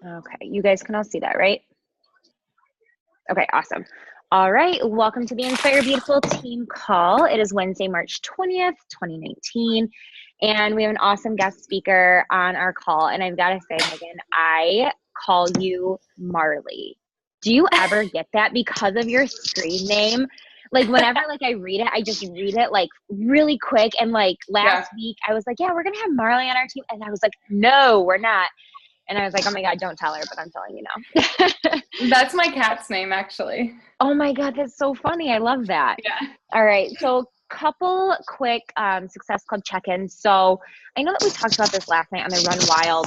Okay, you guys can all see that, right? Okay, awesome. All right, welcome to the Inspire Beautiful team call. It is Wednesday, March 20th, 2019, and we have an awesome guest speaker on our call. And I've got to say, Megan, I call you Marley. Do you ever get that because of your screen name? Like whenever I read it, I just read it like really quick. And like last week, I was like, yeah, we're going to have Marley on our team. And I was like, no, we're not. And I was like, oh my God, don't tell her, but I'm telling you now. That's my cat's name, actually. Oh my God, that's so funny. I love that. Yeah. All right. So couple quick Success Club check-ins. So I know that we talked about this last night on the Run Wild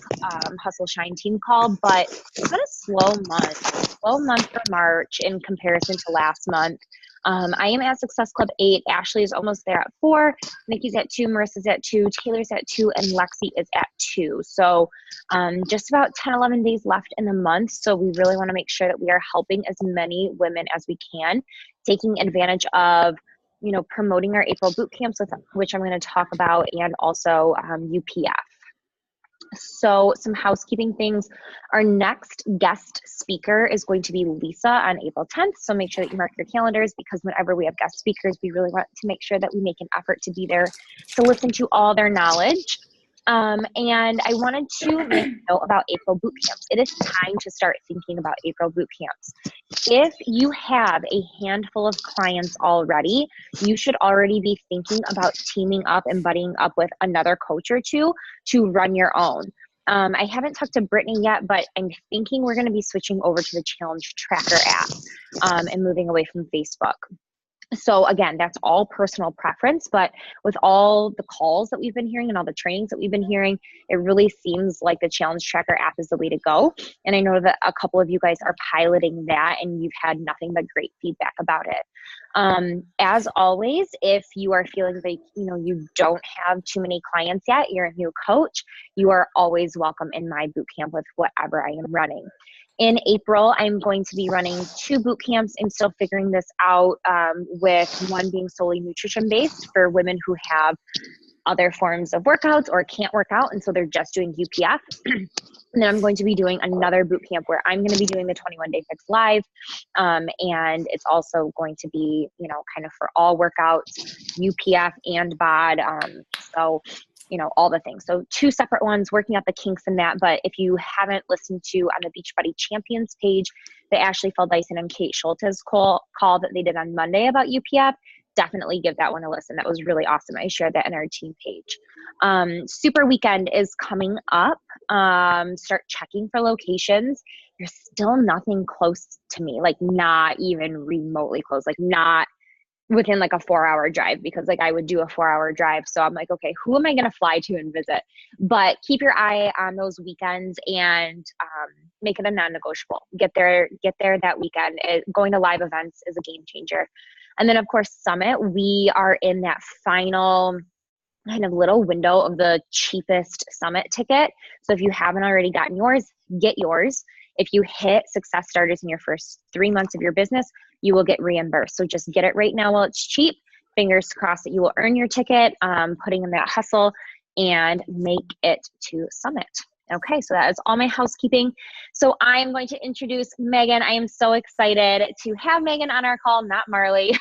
Hustle Shine team call, but it's been a slow month for March in comparison to last month. I am at Success Club 8. Ashley is almost there at 4. Nikki's at 2. Marissa's at 2. Taylor's at 2. And Lexi is at 2. So just about 10, 11 days left in the month. So we really want to make sure that we are helping as many women as we can, taking advantage of, promoting our April boot camps, which I'm going to talk about, and also UPF. So some housekeeping things. Our next guest speaker is going to be Lisa on April 10th. So make sure that you mark your calendars, because whenever we have guest speakers, we really want to make sure that we make an effort to be there to listen to all their knowledge. And I wanted to make a note about April boot camps. It is time to start thinking about April boot camps. If you have a handful of clients already, you should already be thinking about teaming up and buddying up with another coach or two to run your own. I haven't talked to Brittany yet, but I'm thinking we're going to be switching over to the Challenge Tracker app and moving away from Facebook. So again, that's all personal preference, but with all the calls that we've been hearing and all the trainings that we've been hearing, it really seems like the Challenge Tracker app is the way to go. And I know that a couple of you guys are piloting that and you've had nothing but great feedback about it. As always, if you are feeling like, you don't have too many clients yet, you're a new coach, you are always welcome in my boot camp with whatever I am running. In April, I'm going to be running 2 boot camps. I'm still figuring this out, with one being solely nutrition-based for women who have other forms of workouts or can't work out, and so they're just doing UPF. And then I'm going to be doing another boot camp where I'm going to be doing the 21-day fix live. And it's also going to be, kind of for all workouts, UPF and BOD. So all the things. So 2 separate ones, working out the kinks in that. But if you haven't listened to on the Beachbody Champions page, the Ashley Felddyson and Kate Schulte's call that they did on Monday about UPF, definitely give that one a listen. That was really awesome. I shared that in our team page. Super Weekend is coming up. Start checking for locations. There's still nothing close to me, like not even remotely close, like not within like a 4-hour drive, because like I would do a 4-hour drive. So I'm like, okay, who am I going to fly to and visit? But keep your eye on those weekends and make it a non-negotiable. Get there that weekend. Going to live events is a game changer. And then of course, Summit, we are in that final kind of little window of the cheapest Summit ticket. So if you haven't already gotten yours, get yours. If you hit Success Starters in your first 3 months of your business, you will get reimbursed. So just get it right now while it's cheap. Fingers crossed that you will earn your ticket, putting in that hustle and make it to Summit. Okay, so that is all my housekeeping. So I am going to introduce Megan. I am so excited to have Megan on our call, not Marley.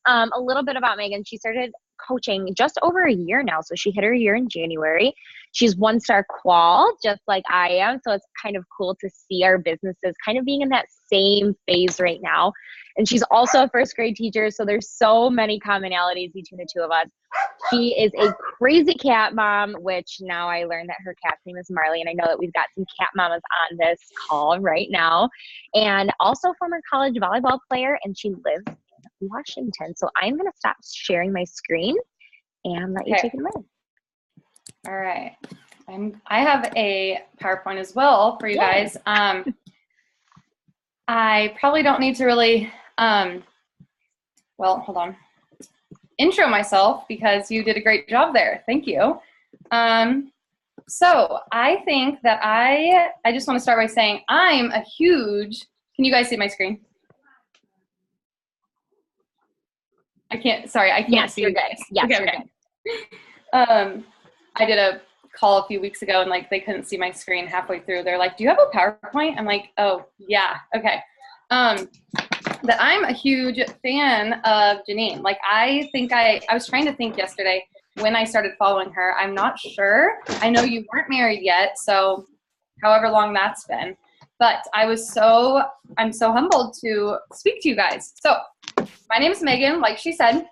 A little bit about Megan. She started coaching just over a year now. So she hit her year in January. She's 1-star qual, just like I am. So it's kind of cool to see our businesses kind of being in that same phase right now. And she's also a first grade teacher. So there's so many commonalities between the two of us. She is a crazy cat mom, which now I learned that her cat's name is Marley. And I know that we've got some cat mamas on this call right now. And also former college volleyball player. And she lives in Washington. So I'm going to stop sharing my screen and let you take it away. All right. I have a PowerPoint as well for you guys. I probably don't need to really, well, hold on, intro myself because you did a great job there. Thank you. So I think that I just want to start by saying I'm a huge, can you guys see my screen? I can't see you guys. Yes, okay, you're okay. good. I did a call a few weeks ago and like they couldn't see my screen halfway through. They're like, do you have a PowerPoint? I'm like, oh yeah, okay. That I'm a huge fan of Janine. Like I think I was trying to think yesterday when I started following her. I'm not sure. I know you weren't married yet, so however long that's been. But I'm so humbled to speak to you guys. So my name is Megan, like she said.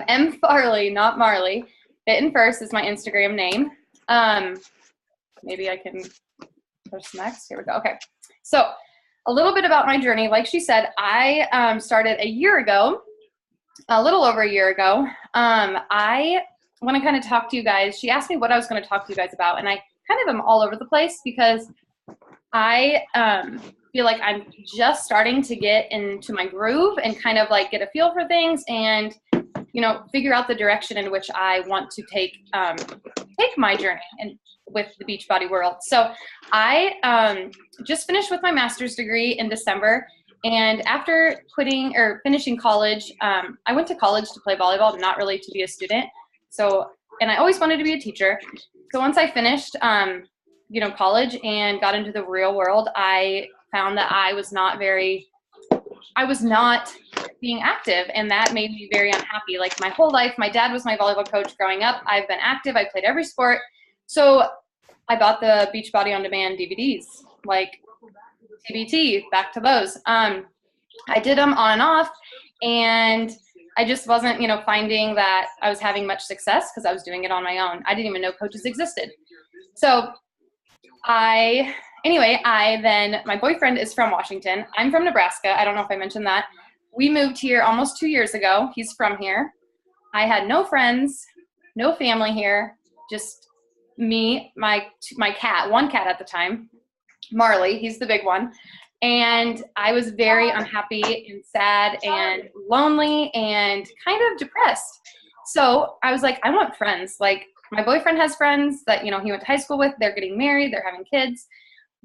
M. Farley, not Marley. Bitten First is my Instagram name. Maybe I can push next. Here we go. Okay. So a little bit about my journey. Like she said, I started a year ago, a little over a year ago. I want to kind of talk to you guys. She asked me what I was going to talk to you guys about, and I kind of am all over the place because I feel like I'm just starting to get into my groove and kind of like get a feel for things and, you know, figure out the direction in which I want to take my journey and with the Beachbody world. So I just finished with my master's degree in December. And after finishing college, I went to college to play volleyball, not really to be a student. So, and I always wanted to be a teacher. So once I finished, college and got into the real world, I found that I was not being active, and that made me very unhappy. Like my whole life, my dad was my volleyball coach growing up. I've been active. I played every sport. So I bought the Beachbody On Demand DVDs, like TBT, back to those. I did them on and off, and I just wasn't, finding that I was having much success because I was doing it on my own. I didn't even know coaches existed. So my boyfriend is from Washington. I'm from Nebraska. I don't know if I mentioned that. We moved here almost 2 years ago. He's from here. I had no friends, no family here, just me, my cat, one cat at the time, Marley, he's the big one. And I was very unhappy and sad and lonely and kind of depressed. So I was like, I want friends. Like my boyfriend has friends that, he went to high school with. They're getting married. They're having kids.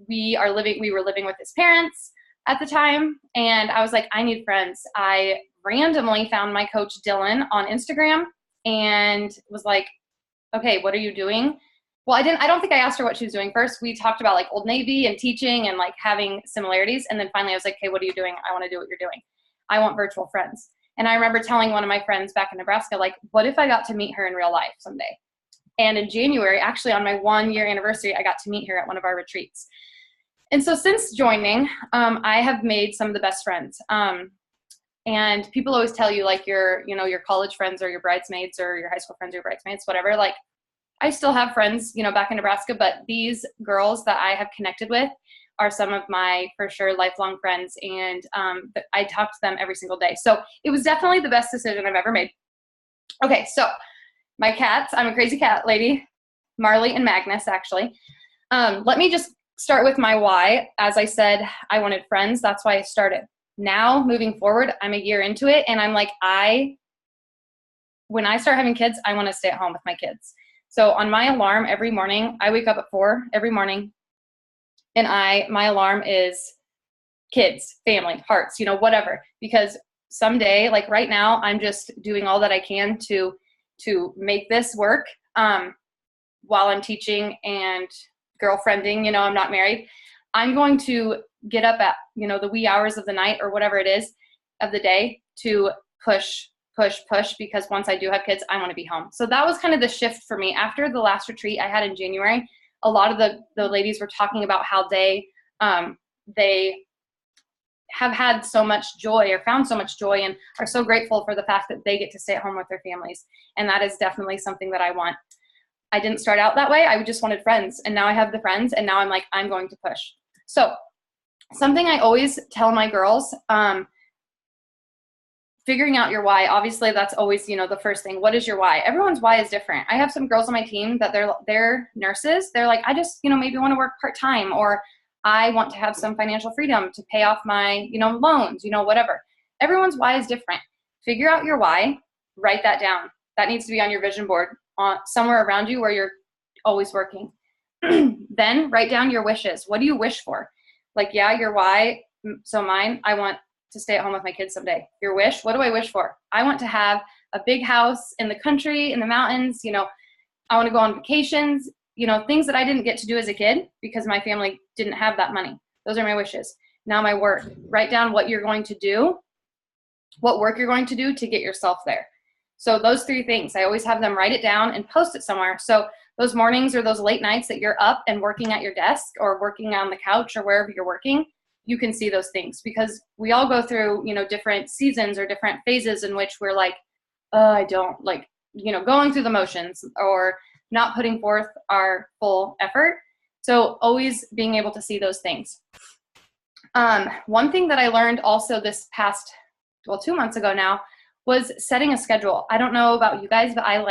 We were living with his parents at the time. And I was like, I need friends. I randomly found my coach Dylan on Instagram and was like, okay, what are you doing? Well, I don't think I asked her what she was doing first. We talked about like Old Navy and teaching and like having similarities. And then finally I was like, okay, what are you doing? I want to do what you're doing. I want virtual friends. And I remember telling one of my friends back in Nebraska, like, what if I got to meet her in real life someday? And in January, actually on my 1-year anniversary, I got to meet her at one of our retreats. And so since joining, I have made some of the best friends. And people always tell you like your college friends or your bridesmaids or your high school friends or your bridesmaids, whatever. Like I still have friends, back in Nebraska, but these girls that I have connected with are some of my, for sure, lifelong friends. And I talk to them every single day. So it was definitely the best decision I've ever made. Okay, so my cats, I'm a crazy cat lady, Marley and Magnus, actually. Let me just start with my why. As I said, I wanted friends. That's why I started. Now, moving forward, I'm a year into it, and I'm like, when I start having kids, I want to stay at home with my kids. So on my alarm every morning, I wake up at 4 every morning, and my alarm is kids, family, hearts, whatever. Because someday, like right now, I'm just doing all that I can to make this work while I'm teaching and girlfriending. I'm not married. I'm going to get up at, the wee hours of the night or whatever it is of the day to push, because once I do have kids, I want to be home. So that was kind of the shift for me. After the last retreat I had in January, a lot of the ladies were talking about how they have had so much joy or found so much joy and are so grateful for the fact that they get to stay at home with their families. And that is definitely something that I want. I didn't start out that way. I just wanted friends. And now I have the friends. And now I'm like, I'm going to push. So something I always tell my girls, figuring out your why. Obviously, that's always, the first thing. What is your why? Everyone's why is different. I have some girls on my team that they're nurses. They're like, I just, maybe want to work part-time, or I want to have some financial freedom to pay off my, loans, whatever. Everyone's why is different. Figure out your why. Write that down. That needs to be on your vision board somewhere around you where you're always working. Then write down your wishes. What do you wish for? Like, yeah, your why. So mine, I want to stay at home with my kids someday. Your wish, what do I wish for? I want to have a big house in the country, in the mountains, I want to go on vacations, things that I didn't get to do as a kid because my family didn't have that money. Those are my wishes. Now my work. Write down what you're going to do, what work you're going to do to get yourself there. So those 3 things, I always have them write it down and post it somewhere. So those mornings or those late nights that you're up and working at your desk or working on the couch or wherever you're working, you can see those things, because we all go through, different seasons or different phases in which we're like, I don't like, going through the motions or not putting forth our full effort. So always being able to see those things. One thing that I learned also this past, 2 months ago now, was setting a schedule. I don't know about you guys, but I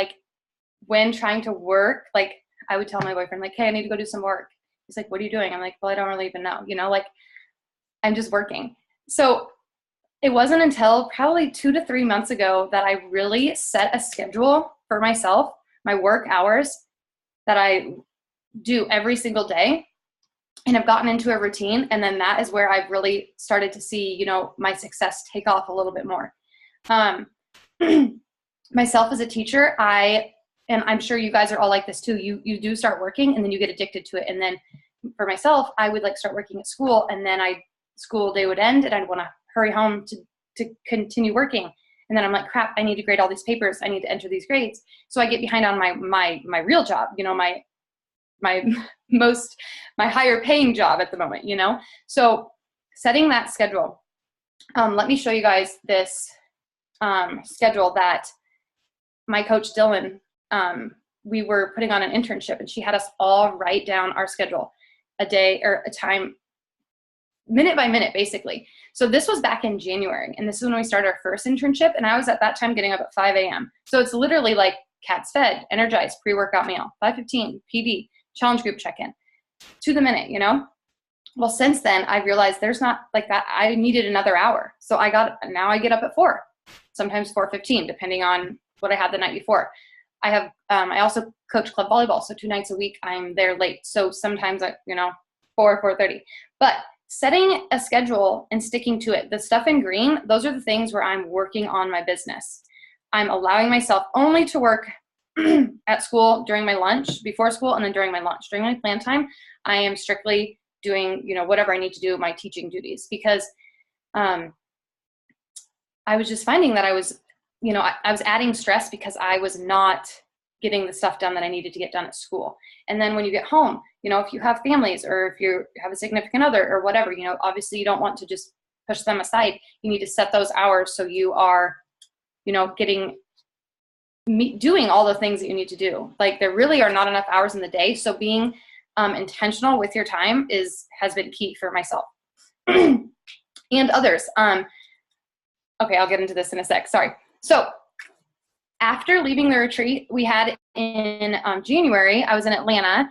when trying to work, I would tell my boyfriend, hey, I need to go do some work. He's like, what are you doing? I'm like, well, I don't really even know, I'm just working. So it wasn't until probably 2 to 3 months ago that I really set a schedule for myself, my work hours that I do every single day, and have gotten into a routine. And then that is where I've really started to see, my success take off a little bit more. Myself as a teacher, and I'm sure you guys are all like this too. You do start working and then you get addicted to it. And then for myself, I would start working at school, and then school day would end and I'd want to hurry home to continue working. And then I'm like, crap, I need to grade all these papers. I need to enter these grades. So I get behind on my real job, my higher paying job at the moment, So setting that schedule. Let me show you guys this schedule that my coach Dylan, we were putting on an internship, and she had us all write down our schedule, a day or a time, minute by minute, basically. So this was back in January, and this is when we started our first internship, and I was at that time getting up at 5 a.m. So it's literally like cats fed, energized, pre-workout meal, 5:15, PD, challenge group check-in, to the minute, Well, since then, I realized there's not like that. I needed another hour. So now I get up at 4, sometimes 4:15, depending on what I had the night before. I also coach club volleyball. So 2 nights a week, I'm there late. So sometimes 4:30. But setting a schedule and sticking to it, the stuff in green, those are the things where I'm working on my business. I'm allowing myself only to work at school during my lunch, before school, and then during my lunch. During my plan time, I am strictly doing, whatever I need to do, my teaching duties, because I was just finding that I was adding stress because I was not getting the stuff done that I needed to get done at school. And then when you get home, if you have families or if you have a significant other or whatever, obviously you don't want to just push them aside. You need to set those hours so you are, doing all the things that you need to do. There really are not enough hours in the day. So being intentional with your time has been key for myself and others. Okay, I'll get into this in a sec. Sorry. So after leaving the retreat we had in January, I was in Atlanta.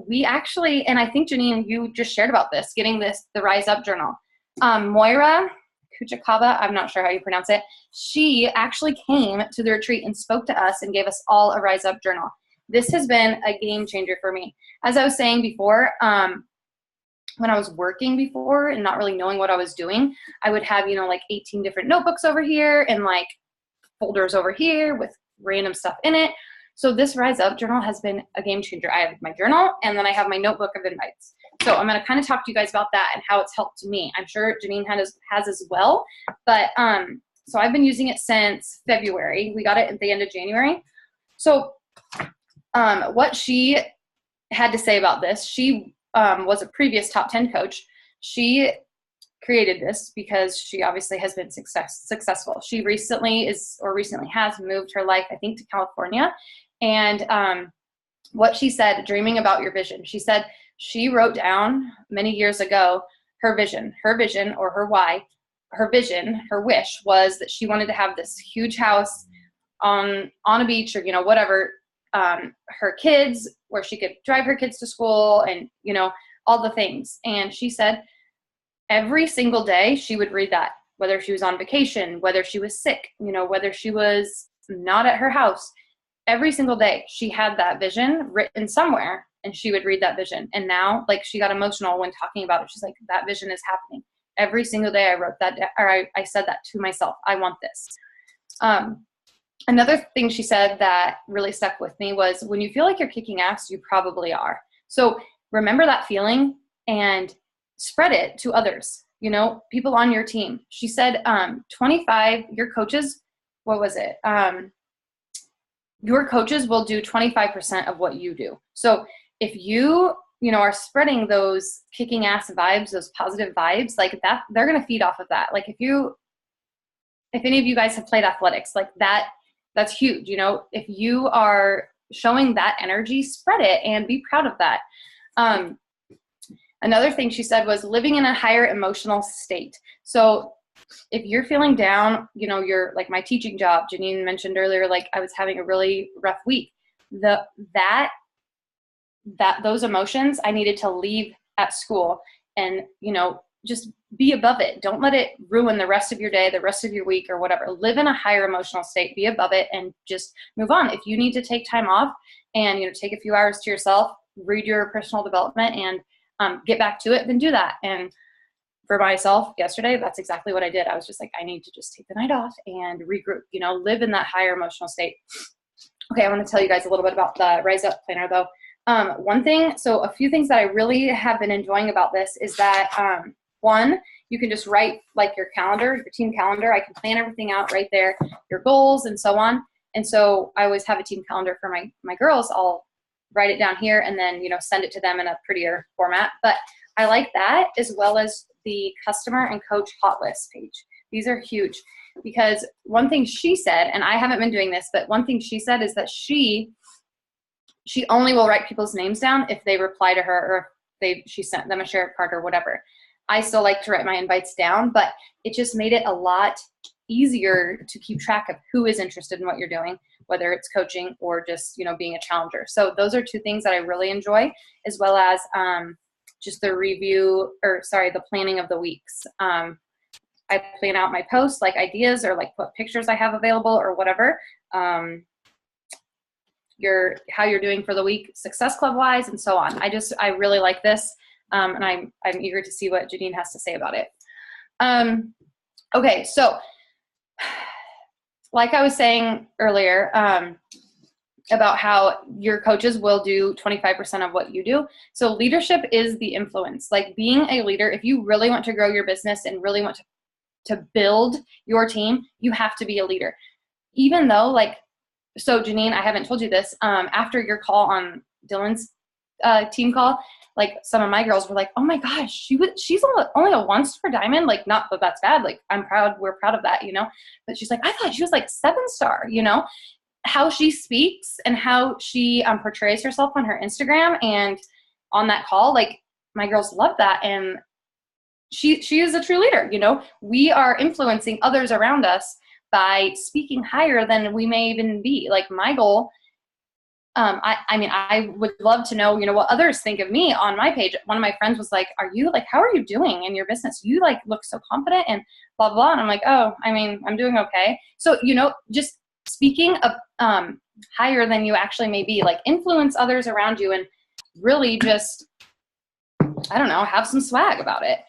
We actually, and I think Janine, you just shared about this, getting the Rise Up journal. Moira Kuchakaba, I'm not sure how you pronounce it. She actually came to the retreat and spoke to us and gave us all a Rise Up journal. This has been a game changer for me. As I was saying before, when I was working before and not really knowing what I was doing, I would have, 18 different notebooks over here and folders over here with random stuff in it. So this Rise Up journal has been a game changer. I have my journal, and then I have my notebook of invites. So I'm going to kind of talk to you guys about that and how it's helped me. I'm sure Janine has as well. But so I've been using it since February. We got it at the end of January. So what she had to say about this, she was a previous top 10 coach. She created this because she obviously has been successful. She recently has moved her life, I think, to California. And what she said, dreaming about your vision, she said she wrote down many years ago her vision or her why. Her vision, her wish was that she wanted to have this huge house on a beach or, whatever, her kids, where she could drive her kids to school and, all the things. And she said every single day she would read that, whether she was on vacation, whether she was sick, whether she was not at her house. Every single day she had that vision written somewhere, and she would read that vision. And now, she got emotional when talking about it. She's like, that vision is happening. Every single day I wrote that, or I said that to myself. I want this. Another thing she said that really stuck with me was, when you feel like you're kicking ass, you probably are. So remember that feeling and spread it to others, you know, people on your team. She said 25, your coaches, what was it? Your coaches will do 25% of what you do. So if you are spreading those kicking ass vibes, those positive vibes, like that, they're going to feed off of that. Like if any of you guys have played athletics, like that's huge. You know, if you are showing that energy, spread it and be proud of that. Another thing she said was living in a higher emotional state. So if you're feeling down, you're like my teaching job, Janine mentioned earlier, like I was having a really rough week. Those emotions I needed to leave at school and, just be above it. Don't let it ruin the rest of your day, the rest of your week or whatever. Live in a higher emotional state, be above it and just move on. If you need to take time off and, take a few hours to yourself, read your personal development and get back to it, then do that. And for myself yesterday, that's exactly what I did. I was just like, I need to just take the night off and regroup, live in that higher emotional state. Okay, I want to tell you guys a little bit about the Rise Up Planner though. A few things that I really have been enjoying about this is that, one, you can just write like your calendar, your team calendar. I can plan everything out right there, your goals and so on. And so I always have a team calendar for my girls. I'll write it down here and then, send it to them in a prettier format. But I like that, as well as the customer and coach hot list page. These are huge because one thing she said, and I haven't been doing this, but one thing she said is that she only will write people's names down if they reply to her or if she sent them a shared card or whatever. I still like to write my invites down, but it just made it a lot easier to keep track of who is interested in what you're doing, whether it's coaching or just, being a challenger. So those are two things that I really enjoy, as well as just the planning of the weeks. I plan out my posts, like ideas or like what pictures I have available or whatever. How you're doing for the week, Success Club wise, and so on. I really like this. And I'm eager to see what Janine has to say about it. Okay, so like I was saying earlier, about how your coaches will do 25% of what you do. So leadership is the influence. Like being a leader, if you really want to grow your business and really want to build your team, you have to be a leader. Even though so Janine, I haven't told you this, after your call on Dylan's team call, like some of my girls were like, oh my gosh, she's only a 1-star diamond. Like, not that that's bad. Like, we're proud of that, but she's like, I thought she was like 7-star, how she speaks and how she portrays herself on her Instagram and on that call. Like, my girls love that. And she is a true leader. We are influencing others around us by speaking higher than we may even be. Like, my goal, I would love to know, what others think of me on my page. One of my friends was like, how are you doing in your business? You look so confident and blah, blah. And I'm like, oh, I'm doing okay. So, just speaking of, higher than you actually may be, like, influence others around you and really just, I don't know, have some swag about it.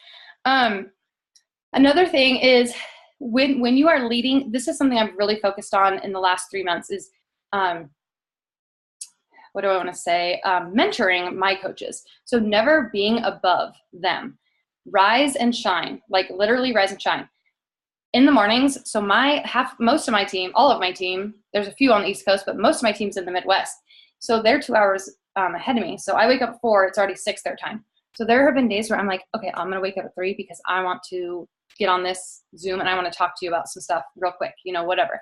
Another thing is when you are leading, this is something I've really focused on in the last 3 months is, what do I want to say? Mentoring my coaches. So never being above them. Rise and shine, like literally rise and shine. In the mornings, so most of my team, all of my team, there's a few on the East Coast, but most of my team's in the Midwest. So they're 2 hours ahead of me. So I wake up at 4, it's already 6 their time. So there have been days where I'm like, okay, I'm going to wake up at 3 because I want to get on this Zoom and I want to talk to you about some stuff real quick, whatever.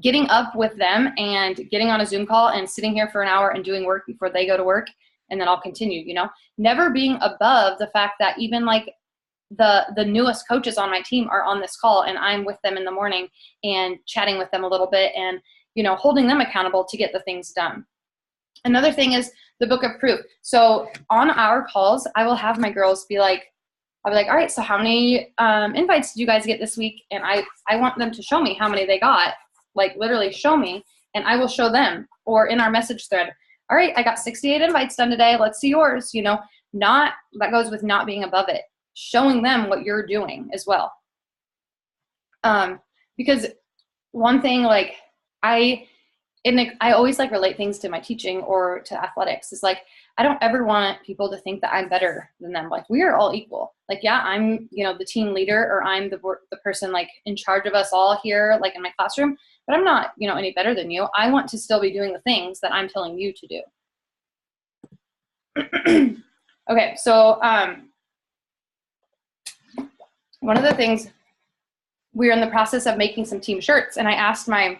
Getting up with them and getting on a Zoom call and sitting here for an hour and doing work before they go to work, and then I'll continue, never being above the fact that even like the newest coaches on my team are on this call and I'm with them in the morning and chatting with them a little bit and, holding them accountable to get the things done. Another thing is the book of proof. So on our calls, I will have my girls I'll be like, all right, so how many invites did you guys get this week? And I want them to show me how many they got. Like literally show me and I will show them. Or in our message thread, all right, I got 68 invites done today. Let's see yours. That goes with not being above it, showing them what you're doing as well. Because one thing, like I always like relate things to my teaching or to athletics. Is like, I don't ever want people to think that I'm better than them. Like, we are all equal. Like, yeah, I'm, the team leader, or I'm the person like in charge of us all here, like in my classroom, but I'm not, any better than you. I want to still be doing the things that I'm telling you to do. Okay. So, one of the things, we're in the process of making some team shirts, and I asked my,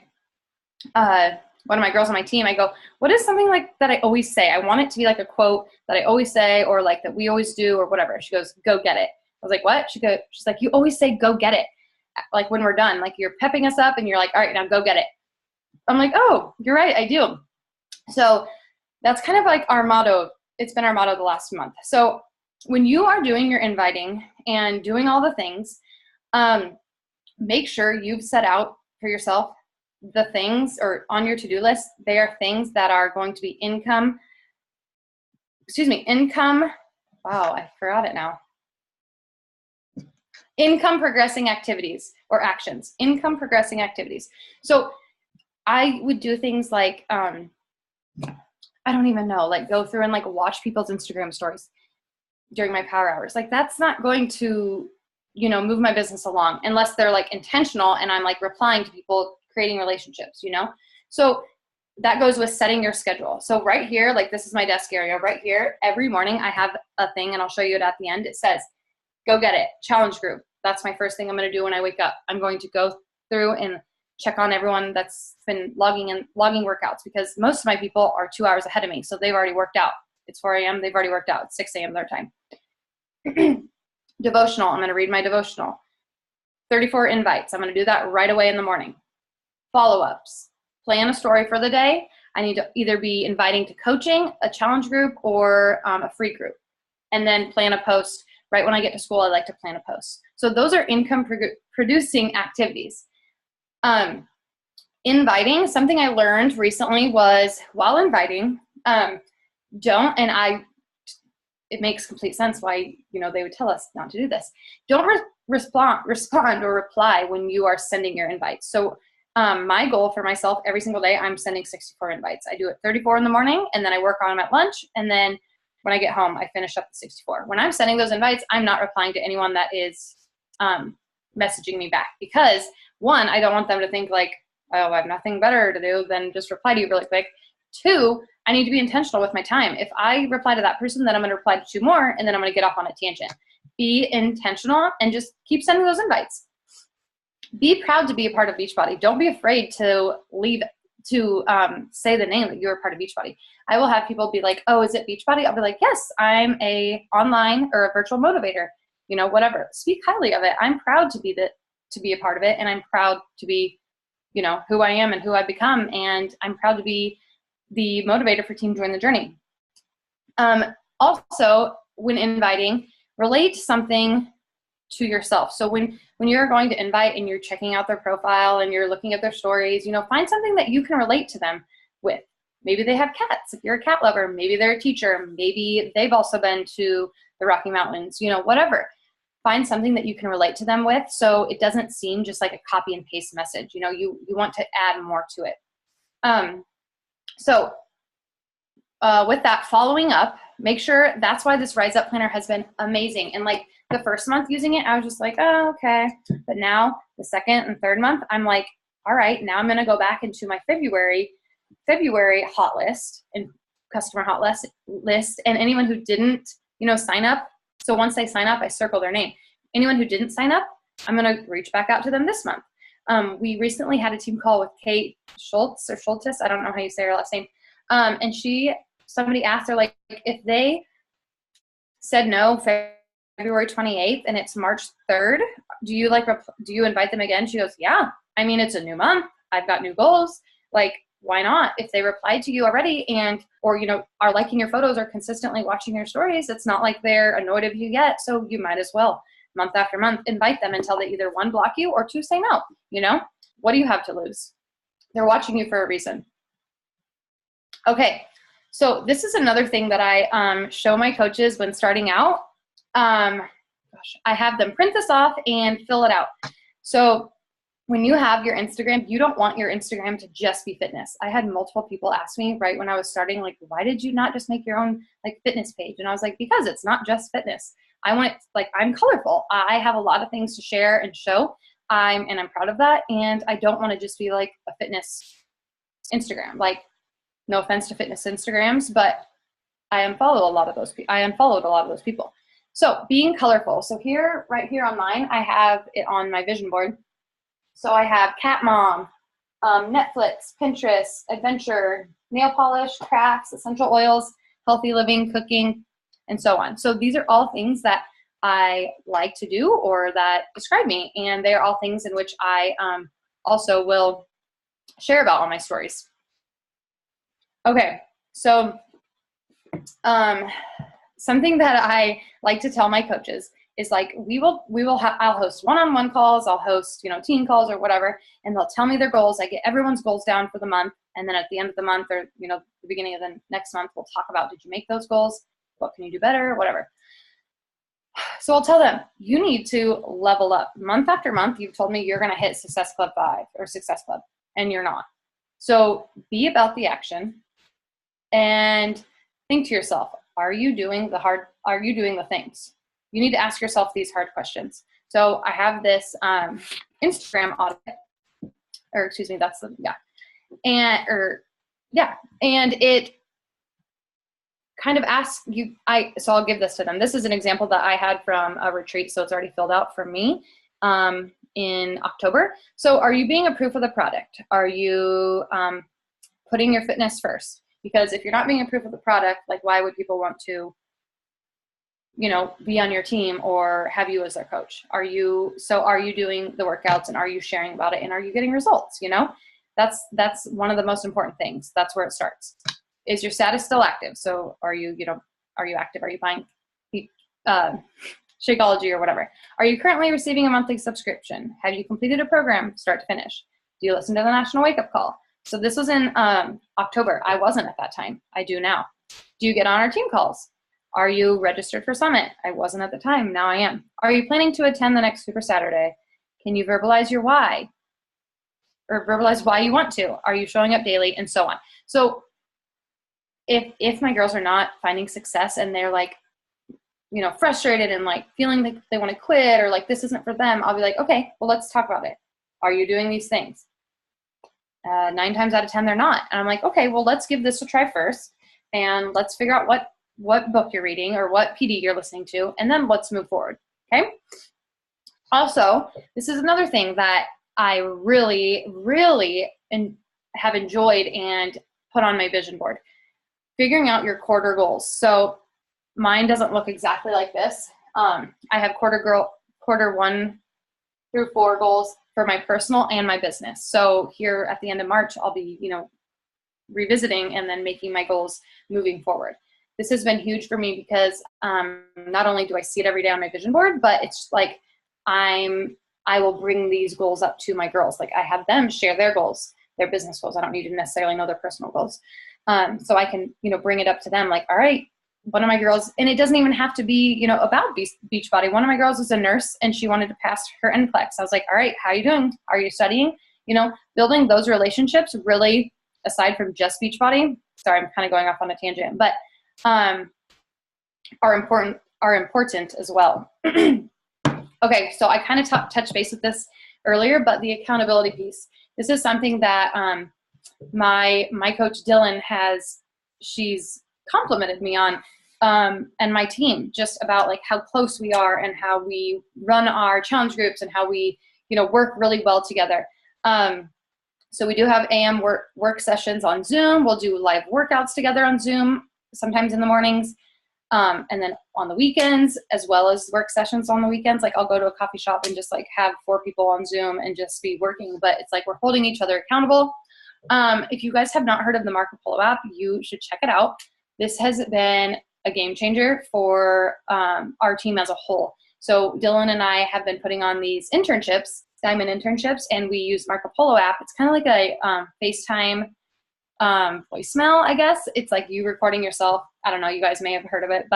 one of my girls on my team, I go, what is something like that I always say? I want it to be like a quote that I always say, or like that we always do, or whatever. She goes, go get it. I was like, what? She's like, you always say, go get it. Like when we're done, like you're pepping us up and you're like, all right, now go get it. I'm like, oh, you're right. I do. So that's kind of like our motto. It's been our motto the last month. So when you are doing your inviting and doing all the things, make sure you've set out for yourself the things, or on your to-do list, they are things that are going to be income. Wow, I forgot it now. Income progressing activities or actions. Income progressing activities. So I would do things like, I don't even know, like go through and like watch people's Instagram stories during my power hours. Like, that's not going to, move my business along unless they're like intentional and I'm like replying to people, creating relationships, So that goes with setting your schedule. So right here, like this is my desk area right here. Every morning I have a thing, and I'll show you it at the end. It says, go get it, challenge group. That's my first thing I'm going to do when I wake up. I'm going to go through and check on everyone that's been logging workouts, because most of my people are 2 hours ahead of me. So they've already worked out. It's 4 a.m. They've already worked out. It's 6 a.m. their time. Devotional. I'm going to read my devotional. 34 invites. I'm going to do that right away in the morning. Follow-ups. Plan a story for the day. I need to either be inviting to coaching, a challenge group, or a free group. And then plan a post. Right when I get to school, I like to plan a post. So those are income producing activities. Inviting, something I learned recently was, while inviting, it makes complete sense why, they would tell us not to do this. Don't respond or reply when you are sending your invites. So my goal for myself, every single day, I'm sending 64 invites. I do it 34 in the morning, and then I work on them at lunch. And then when I get home, I finish up the 64. When I'm sending those invites, I'm not replying to anyone that is messaging me back, because one, I don't want them to think like, oh, I have nothing better to do than just reply to you really quick. Two, I need to be intentional with my time. If I reply to that person, then I'm going to reply to 2 more, and then I'm going to get off on a tangent. Be intentional and just keep sending those invites. Be proud to be a part of Beachbody. Don't be afraid to say the name that you're a part of Beachbody. I will have people be like, oh, is it Beachbody? I'll be like, yes, I'm a online or a virtual motivator, whatever. Speak highly of it. I'm proud to be a part of it. And I'm proud to be, who I am and who I've become. And I'm proud to be the motivator for Team Join the Journey. Also, when inviting, relate something to yourself. So when you're going to invite and you're checking out their profile and you're looking at their stories, find something that you can relate to them with. Maybe they have cats. If you're a cat lover, maybe they're a teacher. Maybe they've also been to the Rocky Mountains, whatever. Find something that you can relate to them with, so it doesn't seem just like a copy and paste message. You want to add more to it. With that, following up, make sure, that's why this Rise Up Planner has been amazing. And like the first month using it, I was just like, oh, okay. But now the second and third month, I'm like, all right, now I'm going to go back into my February hot list and customer hot list. And anyone who didn't, sign up. So once they sign up, I circle their name. Anyone who didn't sign up, I'm going to reach back out to them this month. We recently had a team call with Kate Schultz or Schultes. I don't know how you say her last name. And somebody asked her, like, if they said no February 28th and it's March 3rd, do you invite them again? She goes, yeah. I mean, it's a new month. I've got new goals. Like, why not? If they replied to you already or are liking your photos or consistently watching your stories, it's not like they're annoyed of you yet. So you might as well, month after month, invite them until they either 1, block you, or 2, say no. What do you have to lose? They're watching you for a reason. Okay. So this is another thing that I show my coaches when starting out. I have them print this off and fill it out. So when you have your Instagram, you don't want your Instagram to just be fitness. I had multiple people ask me right when I was starting, like, why did you not just make your own like fitness page? And I was like, because it's not just fitness. I want it, like, I'm colorful. I have a lot of things to share and show. I'm proud of that. And I don't want to just be like a fitness Instagram. Like, no offense to fitness Instagrams, but I unfollowed a lot of those people. So being colorful. So here, right here on mine, I have it on my vision board. So I have Cat Mom, Netflix, Pinterest, adventure, nail polish, crafts, essential oils, healthy living, cooking, and so on. So these are all things that I like to do or that describe me. And they are all things in which I also will share about on my stories. Okay, so something that I like to tell my coaches is like, I'll host one-on-one calls, I'll host, team calls or whatever, and they'll tell me their goals. I get everyone's goals down for the month. And then at the end of the month or, the beginning of the next month, we'll talk about, did you make those goals? What can you do better? Whatever. So I'll tell them, you need to level up. Month after month, you've told me you're going to hit Success Club 5 or Success Club, and you're not. So be about the action and think to yourself, are you doing the things? You need to ask yourself these hard questions. So I have this Instagram audit, or excuse me, and it kind of asks you, so I'll give this to them. This is an example that I had from a retreat, so it's already filled out for me in October. So are you being a proof of the product? Are you putting your fitness first? Because if you're not being a proof of the product, like, why would people want to be on your team or have you as their coach? Are you doing the workouts and are you sharing about it and are you getting results? That's one of the most important things. That's where it starts. Is your status still active? So are you active? Are you buying Shakeology or whatever? Are you currently receiving a monthly subscription? Have you completed a program start to finish? Do you listen to the National Wake Up Call? So this was in October. I wasn't at that time. I do now. Do you get on our team calls? Are you registered for Summit? I wasn't at the time. Now I am. Are you planning to attend the next Super Saturday? Can you verbalize your why? Or verbalize why you want to? Are you showing up daily? And so on. So if my girls are not finding success and they're like, frustrated and like feeling like they want to quit or like this isn't for them, I'll be like, okay, well, let's talk about it. Are you doing these things? 9 times out of 10, they're not. And I'm like, okay, well, let's give this a try first. And let's figure out what book you're reading or what PD you're listening to, and then let's move forward, okay? Also, this is another thing that I really, really have enjoyed and put on my vision board, figuring out your quarter goals. So mine doesn't look exactly like this. I have quarter 1 through 4 goals for my personal and my business. So here at the end of March, I'll be, revisiting and then making my goals moving forward. This has been huge for me because not only do I see it every day on my vision board, but it's like I will bring these goals up to my girls. Like I have them share their goals, their business goals. I don't need to necessarily know their personal goals. So I can, bring it up to them like, all right, one of my girls, and it doesn't even have to be, about Beachbody. One of my girls is a nurse and she wanted to pass her NCLEX. I was like, all right, how are you doing? Are you studying? Building those relationships really, aside from just Beachbody, sorry, I'm kind of going off on a tangent, but are important as well. Okay, so I kind of touched base with this earlier, but the accountability piece. This is something that my coach Dylan she's complimented me on, and my team, just about like how close we are and how we run our challenge groups and how we work really well together. So we do have AM work sessions on Zoom. We'll do live workouts together on Zoom, sometimes in the mornings, and then on the weekends, as well as work sessions on the weekends. Like I'll go to a coffee shop and just like have 4 people on Zoom and just be working, but it's like we're holding each other accountable. If you guys have not heard of the Marco Polo app, you should check it out. This has been a game changer for our team as a whole. So Dylan and I have been putting on these internships, diamond internships, and we use Marco Polo app. It's kind of like a FaceTime voicemail, I guess. It's like you recording yourself. I don't know, you guys may have heard of it,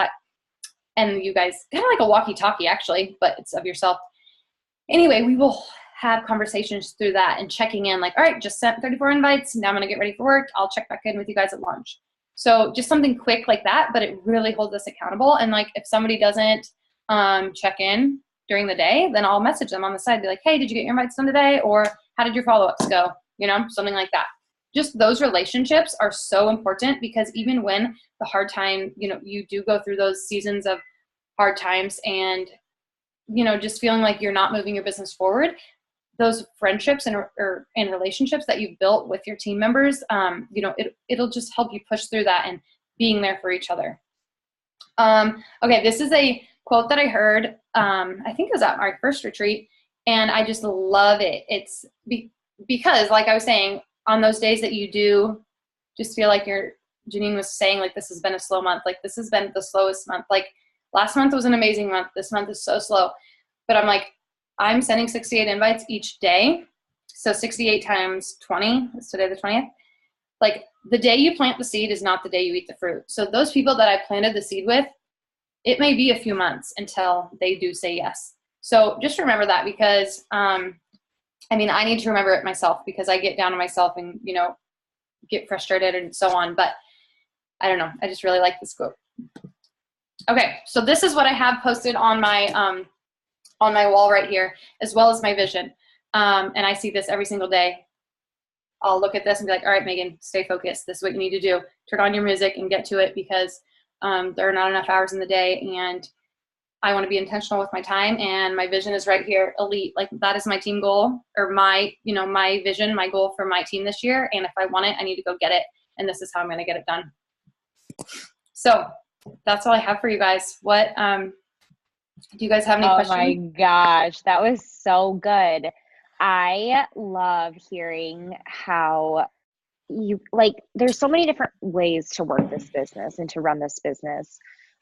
and you guys kind of like a walkie-talkie actually, but it's of yourself. Anyway, we will have conversations through that and checking in like, all right, just sent 34 invites. Now I'm going to get ready for work. I'll check back in with you guys at lunch. So just something quick like that, but it really holds us accountable. And like, if somebody doesn't check in during the day, then I'll message them on the side, be like, hey, did you get your invites done today? Or how did your follow-ups go? Something like that. Just those relationships are so important, because even when the hard time, you do go through those seasons of hard times and, just feeling like you're not moving your business forward, those friendships and relationships that you've built with your team members, it'll just help you push through that and being there for each other. Okay, this is a quote that I heard, I think it was at our first retreat, and I just love it. It's because, like I was saying, on those days that you do just feel like Janine was saying, like, this has been a slow month, like this has been the slowest month, like last month was an amazing month, this month is so slow, but I'm like, I'm sending 68 invites each day. So 68 times 20, is today the 20th. Like, the day you plant the seed is not the day you eat the fruit. So those people that I planted the seed with, it may be a few months until they do say yes. So just remember that, because, I need to remember it myself, because I get down on myself and, get frustrated and so on. But I don't know. I just really like this quote. Okay. So this is what I have posted on my wall right here, as well as my vision. And I see this every single day. I'll look at this and be like, all right, Megan, stay focused. This is what you need to do. Turn on your music and get to it, because there are not enough hours in the day, and I want to be intentional with my time, and my vision is right here, elite. Like, that is my team goal, or my vision, my goal for my team this year. And if I want it, I need to go get it. And this is how I'm going to get it done. So that's all I have for you guys. What, do you guys have any questions? Oh my gosh, that was so good. I love hearing how there's so many different ways to work this business and to run this business.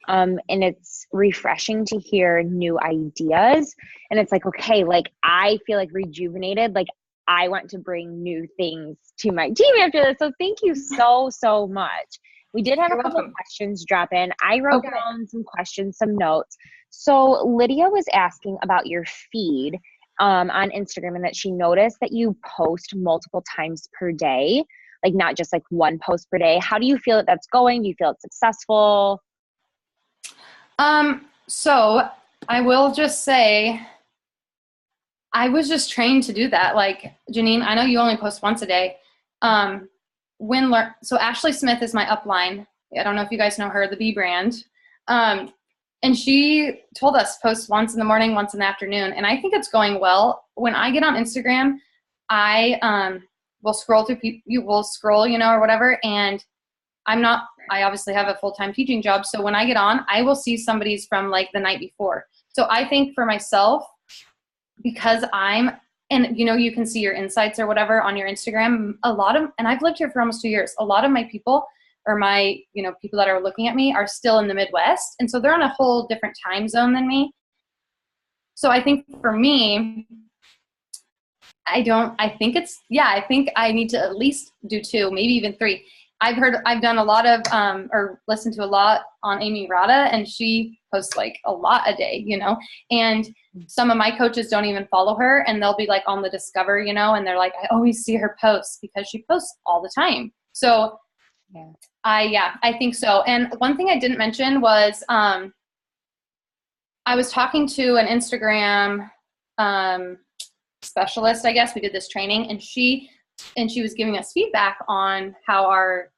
And it's refreshing to hear new ideas. And it's like, okay, like, I feel like rejuvenated. Like, I want to bring new things to my team after this. So thank you so, so much. We did have a couple of questions drop in. I wrote down some questions, some notes. So Lydia was asking about your feed on Instagram, and that she noticed that you post multiple times per day, like not just like one post per day. How do you feel that that's going? Do you feel it's successful? So I will just say, I was just trained to do that. Like, Janine, I know you only post once a day. So Ashley Smith is my upline. I don't know if you guys know her, the B brand. And she told us post once in the morning, once in the afternoon. And I think it's going well. When I get on Instagram, I will scroll through people, you will scroll, or whatever. And I obviously have a full-time teaching job. So when I get on, I will see somebody's from like the night before. So I think for myself, because you can see your insights or whatever on your Instagram, and I've lived here for almost 2 years. A lot of my people, or my, people that are looking at me, are still in the Midwest. And so they're on a whole different time zone than me. So I think for me, I think I need to at least do 2, maybe even 3. I've done a lot of, or listened to a lot on Amy Rada, and she posts like a lot a day, and some of my coaches don't even follow her, and they'll be like on the Discover, and they're like, I always see her posts, because she posts all the time. So yeah. I think so. And one thing I didn't mention was, I was talking to an Instagram, specialist, I guess. We did this training, and she was giving us feedback on how our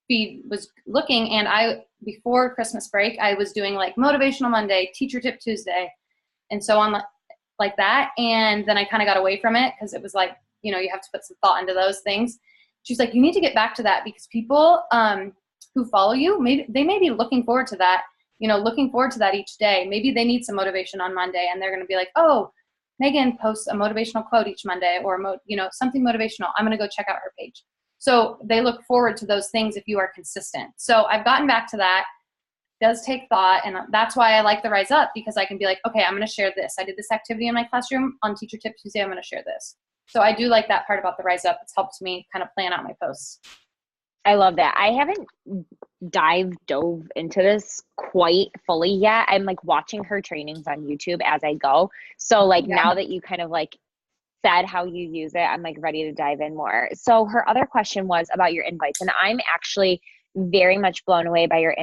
feed was looking. And before Christmas break, I was doing like Motivational Monday, Teacher Tip Tuesday, and so on like that. And then I kind of got away from it, because it was like, you have to put some thought into those things. She's like, you need to get back to that, because people who follow you, maybe they may be looking forward to that, each day. Maybe they need some motivation on Monday, and they're going to be like, oh, Megan posts a motivational quote each Monday, or something motivational. I'm going to go check out her page. So they look forward to those things if you are consistent. So I've gotten back to that. It does take thought, and that's why I like the Rise Up, because I can be like, okay, I'm going to share this. I did this activity in my classroom on Teacher Tip Tuesday. I'm going to share this. So I do like that part about the Rise Up. It's helped me kind of plan out my posts. I love that. I haven't dove into this quite fully yet. I'm like watching her trainings on YouTube as I go. So like now that you kind of like said how you use it, I'm like ready to dive in more. So her other question was about your invites, and I'm actually very much blown away by your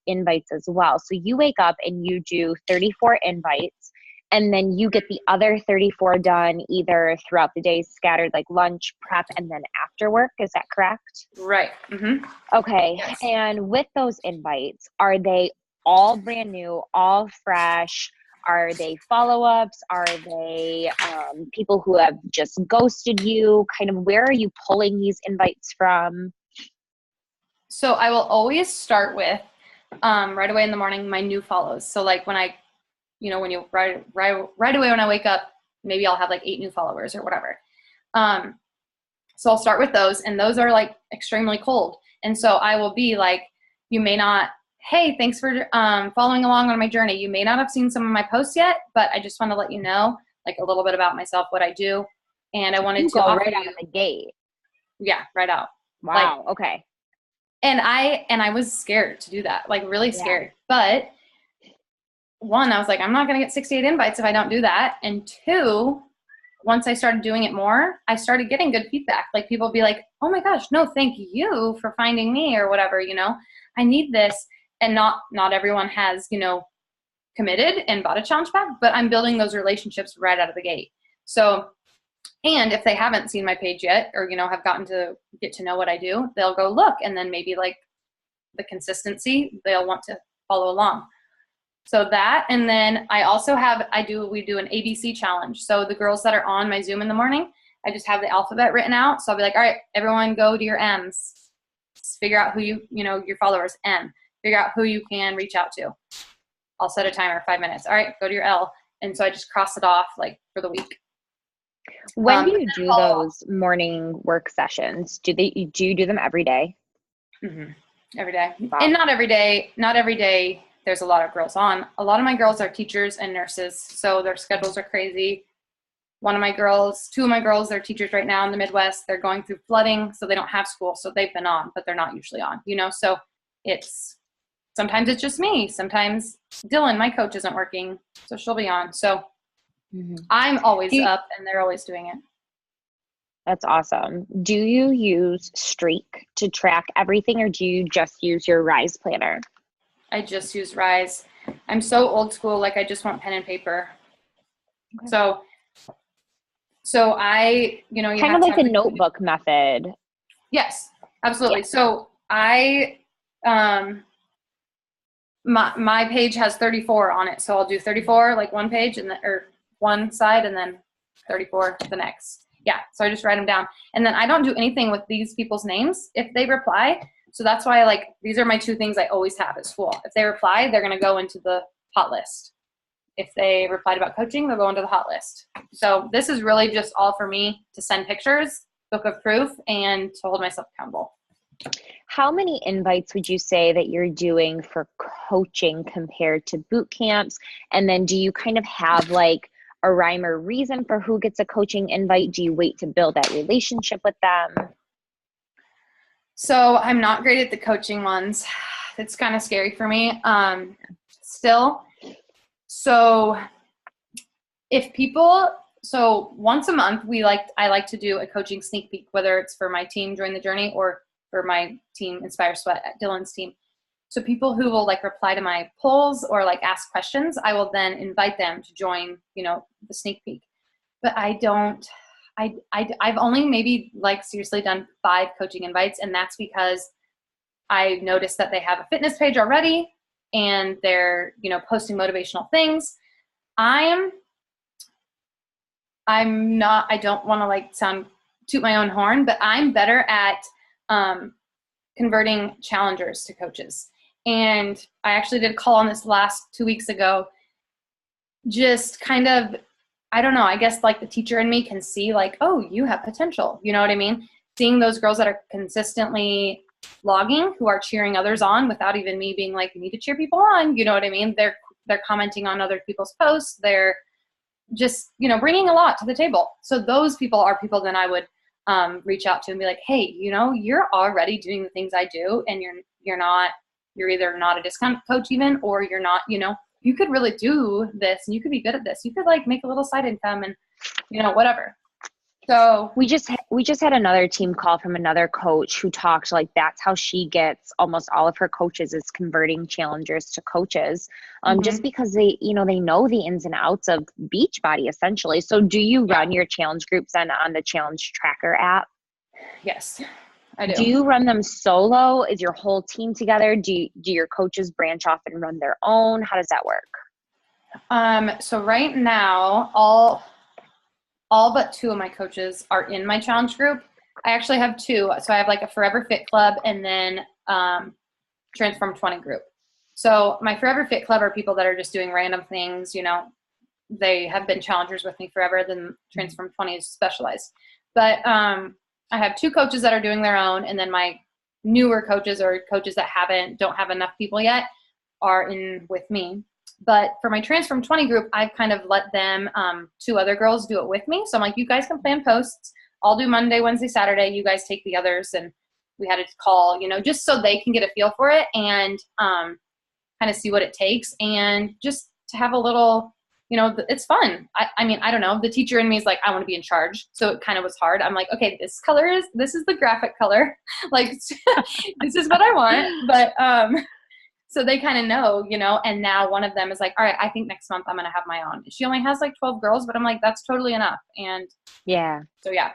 invites as well. So you wake up and you do 34 invites, and then you get the other 34 done either throughout the day, scattered like lunch, prep, and then after work. Is that correct? Right. Mm-hmm. Okay. Yes. And with those invites, are they all brand new, all fresh? Are they follow-ups? Are they people who have just ghosted you? Kind of where are you pulling these invites from? So I will always start with right away in the morning, my new follows. So like when I, when you right away when I wake up, maybe I'll have like 8 new followers or whatever. So I'll start with those, and those are like extremely cold. And so I will be like, you may not, hey, thanks for following along on my journey. You may not have seen some of my posts yet, but I just want to let you know like a little bit about myself, what I do. And I wanted to go offer right out you, of the gate. Yeah, right out. Wow. Okay. And I was scared to do that, like really scared. But one, I was like, I'm not going to get 68 invites if I don't do that. And two, once I started doing it more, I started getting good feedback. Like people be like, oh my gosh, no, thank you for finding me or whatever, I need this. And not everyone has, committed and bought a challenge pack, but I'm building those relationships right out of the gate. So, and if they haven't seen my page yet or, have gotten to get to know what I do, they'll go look, and then maybe like the consistency, they'll want to follow along. So that, and then I also we do an ABC challenge. So the girls that are on my Zoom in the morning, I just have the alphabet written out. So I'll be like, all right, everyone go to your M's. Figure out who your followers, M. Figure out who you can reach out to. I'll set a timer, 5 minutes. All right, go to your L. And so I just cross it off like for the week. When do you do those morning work sessions? Do you do them every day? Mm-hmm. Every day. Wow. And not every day there's a lot of girls on. A lot of my girls are teachers and nurses, so their schedules are crazy. Two of my girls, they're teachers right now in the Midwest. They're going through flooding, so they don't have school, so they've been on, but they're not usually on, so sometimes it's just me. Sometimes Dylan, my coach, isn't working, so she'll be on. So I'm always up, and they're always doing it. That's awesome. Do you use Streak to track everything, or do you just use your Rise planner? I just use Rise. I'm so old school, like I just want pen and paper. Okay. So I, you kind of like a notebook method. Yes, absolutely. Yeah. So I, my page has 34 on it. So I'll do 34, like one page or one side, and then 34 the next. Yeah. So I just write them down, and then I don't do anything with these people's names if they reply. So that's why these are my 2 things I always have at school. If they reply, they're going to go into the hot list. If they replied about coaching, they'll go into the hot list. So this is really just all for me to send pictures, book of proof, and to hold myself accountable. How many invites would you say that you're doing for coaching compared to boot camps? And then do you kind of have like a rhyme or reason for who gets a coaching invite? Do you wait to build that relationship with them? So I'm not great at the coaching ones. It's kind of scary for me still. So once a month, I like to do a coaching sneak peek, whether it's for my team Join the Journey or for my team Inspire Sweat at Dylan's team. So people who will reply to my polls or ask questions, I will then invite them to join, the sneak peek. But I've only maybe seriously done 5 coaching invites, and that's because I noticed that they have a fitness page already and they're, posting motivational things. I don't want to toot my own horn, but I'm better at converting challengers to coaches. And I actually did a call on this last 2 weeks ago. Just kind of, I don't know, I guess the teacher in me can see oh, you have potential. You know what I mean? Seeing those girls that are consistently logging, who are cheering others on without even me being you need to cheer people on. You know what I mean? They're commenting on other people's posts. They're just, bringing a lot to the table. So those people are people that I would reach out to and be like, hey, you're already doing the things I do, and you're either not a discount coach even, or you're not, you could really do this and you could be good at this. You could make a little side income and, whatever. So we just had another team call from another coach who talked like that's how she gets almost all of her coaches is converting challengers to coaches, just because they they know the ins and outs of Beachbody essentially. So do you run your challenge groups then on the challenge tracker app? yes, I Do do. you run them solo? Is your whole team together? Do your coaches branch off and run their own? How does that work? So right now, all but 2 of my coaches are in my challenge group. I actually have 2. So I have like a Forever Fit Club and then Transform 20 group. So my Forever Fit Club are people that are just doing random things, they have been challengers with me forever. Then Transform 20 is specialized. But I have 2 coaches that are doing their own, and then my newer coaches or coaches that don't have enough people yet are in with me. But for my Transform 20 group, I've kind of let them, 2 other girls do it with me. So I'm like, you guys can plan posts. I'll do Monday, Wednesday, Saturday. You guys take the others. And we had a call, just so they can get a feel for it and kind of see what it takes. And just to have a little, it's fun. I mean, I don't know. The teacher in me is like, I want to be in charge. So it kind of was hard. I'm like, okay, this is the graphic color. Like, this is what I want. But, so they kind of know, and now one of them is like, all right, I think next month I'm going to have my own. She only has like 12 girls, but I'm like, that's totally enough. And yeah. So yeah.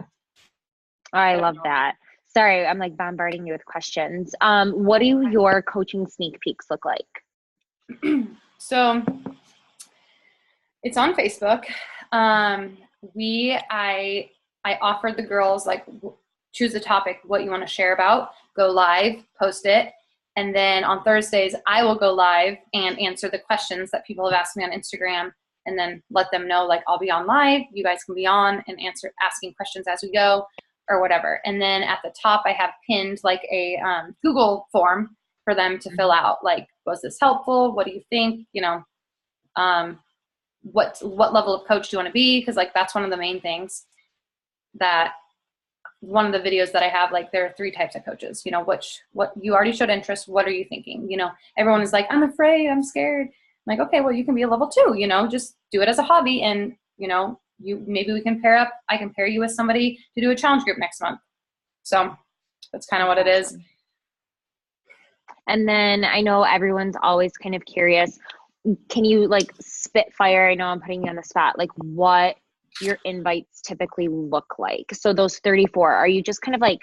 Oh, I love that. Sorry, I'm like bombarding you with questions. What do your coaching sneak peeks look like? So it's on Facebook. I offered the girls like choose a topic, what you want to share about, go live, post it. And then on Thursdays, I will go live and answer the questions that people have asked me on Instagram and then let them know, like, I'll be on live. You guys can be on and asking questions as we go or whatever. And then at the top, I have pinned like a Google form for them to fill out. Like, was this helpful? What do you think? What level of coach do you want to be? Because like that's one of the main things that one of the videos that I have, like there are 3 types of coaches, what you already showed interest. What are you thinking? Everyone is like, I'm afraid, I'm scared. I'm like, okay, well, you can be a level 2, just do it as a hobby. And, maybe we can I can pair you with somebody to do a challenge group next month. So that's kind of what it is. And then I know everyone's always kind of curious. Can you like spitfire? I know I'm putting you on the spot. Like what your invites typically look like. So those 34, are you just kind of like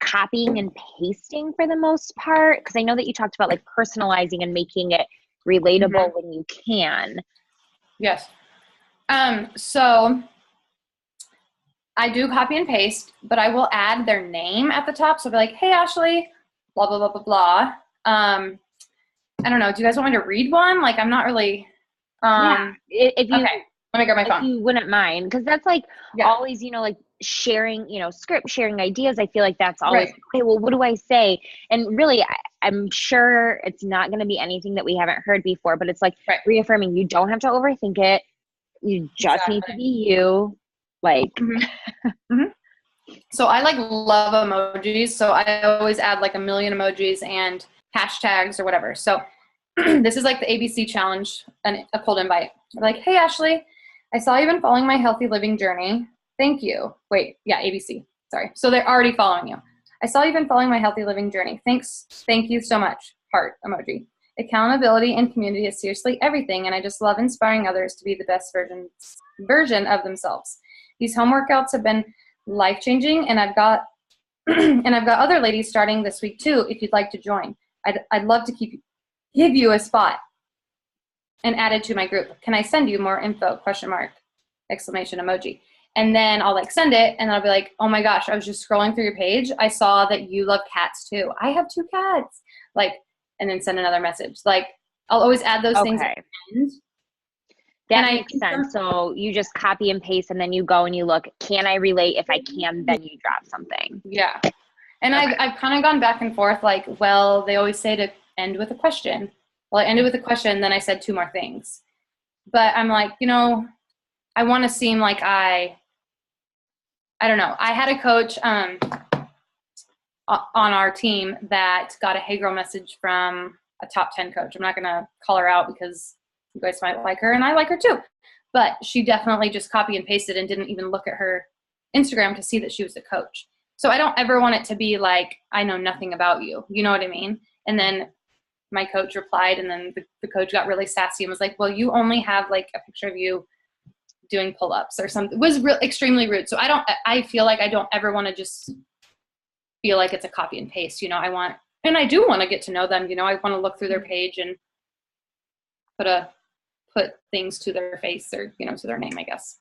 copying and pasting for the most part? Because I know that you talked about like personalizing and making it relatable when you can. Yes. So I do copy and paste, but I will add their name at the top. So I'll be like, hey, Ashley, blah, blah, blah, blah, blah. I don't know. Do you guys want me to read one? Like, I'm not really. Yeah. If you, okay. Let me grab my phone. If you wouldn't mind, because that's like always, like sharing, script, sharing ideas. I feel like that's always, okay, well, what do I say? And really, I'm sure it's not going to be anything that we haven't heard before, but it's like reaffirming, you don't have to overthink it. You just need to be you. Like, So I like love emojis. So I always add like a million emojis and hashtags or whatever. So this is like the ABC challenge and a cold invite. They're like, hey, Ashley, I saw you've been following my healthy living journey. Thank you. Wait, yeah, ABC. Sorry. So they're already following you. I saw you've been following my healthy living journey. Thanks. Thank you so much. Heart emoji. Accountability and community is seriously everything, and I just love inspiring others to be the best version of themselves. These home workouts have been life-changing, and I've got other ladies starting this week too. If you'd like to join, I'd love to give you a spot and add it to my group. Can I send you more info? Question mark, exclamation emoji. And then I'll like send it, and I'll be like, oh my gosh, I was just scrolling through your page. I saw that you love cats too. I have 2 cats. Like, and then send another message. Like, I'll always add those things at the end. That makes sense. So you just copy and paste, and then you go and you look, can I relate? If I can, then you drop something. Yeah. And I've kind of gone back and forth, like, well, they always say to end with a question. Well, I ended with a question, then I said 2 more things. But I'm like, I want to seem like I don't know. I had a coach on our team that got a Hey Girl message from a top 10 coach. I'm not going to call her out because you guys might like her, and I like her too. But she definitely just copy and pasted and didn't even look at her Instagram to see that she was a coach. So I don't ever want it to be like, I know nothing about you. You know what I mean? And then my coach replied, and then the coach got really sassy and was like, well, you only have like a picture of you doing pull-ups or something. It was extremely rude. So I feel like I don't ever want to just feel like it's a copy and paste. You know, I do want to get to know them. You know, I want to look through their page and put things to their face or, you know, to their name, I guess.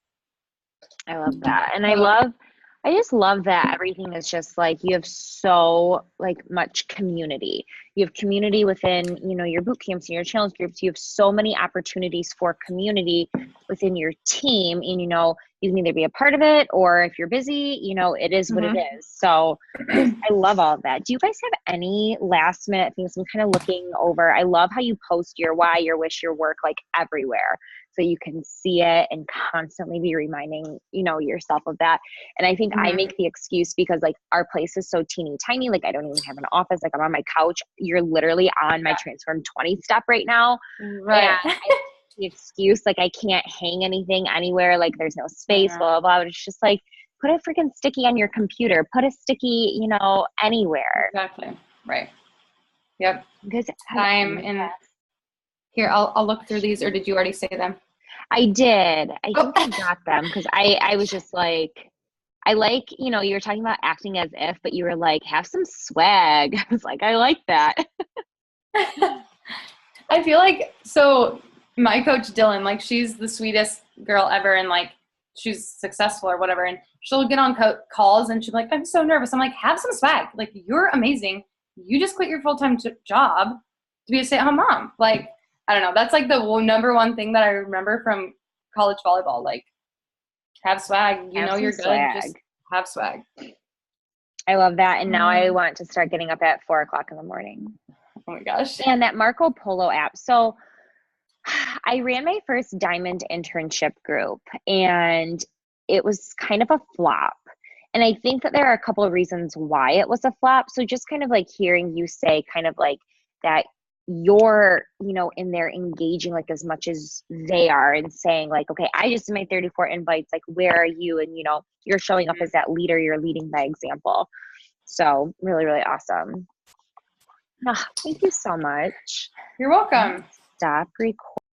I love that. And I just love that everything is just like, you have so like much community. You have community within, you know, your boot camps and your challenge groups. You have so many opportunities for community within your team. And, you know, you can either be a part of it, or if you're busy, you know, it is what it is. So I love all of that. Do you guys have any last minute things? I'm kind of looking over. I love how you post your why, your wish, your work, like everywhere. So you can see it and constantly be reminding, you know, yourself of that. And I think I make the excuse because like our place is so teeny tiny. Like I don't even have an office. Like I'm on my couch. You're literally on my Transform 20 step right now. Right. And the excuse, like I can't hang anything anywhere. Like there's no space, blah, blah, blah. But it's just like, put a freaking sticky on your computer. Put a sticky, you know, anywhere. Exactly. Right. Yep. Because time in here, I'll look through these, or did you already say them? I did. I think I got them because I was just like, I like, you know, you were talking about acting as if, but you were like, have some swag. I was like, I like that. I feel like, so my coach Dylan, like she's the sweetest girl ever, and like she's successful or whatever, and she'll get on calls and she'll be like, I'm so nervous. I'm like, have some swag. Like, you're amazing. You just quit your full-time job to be a stay-at-home mom. Like, I don't know. That's like the number one thing that I remember from college volleyball. Like, have swag. You know you're good. Swag. Just have swag. I love that. And now I want to start getting up at 4:00 in the morning. Oh my gosh. And that Marco Polo app. So I ran my first diamond internship group and it was kind of a flop. And I think that there are a couple of reasons why it was a flop. So just kind of like hearing you say kind of like that you're, you know, in there engaging like as much as they are and saying like, okay, I just made 34 invites. Like, where are you? And, you know, you're showing up as that leader, you're leading by example. So really, really awesome. Oh, thank you so much. You're welcome. Stop recording.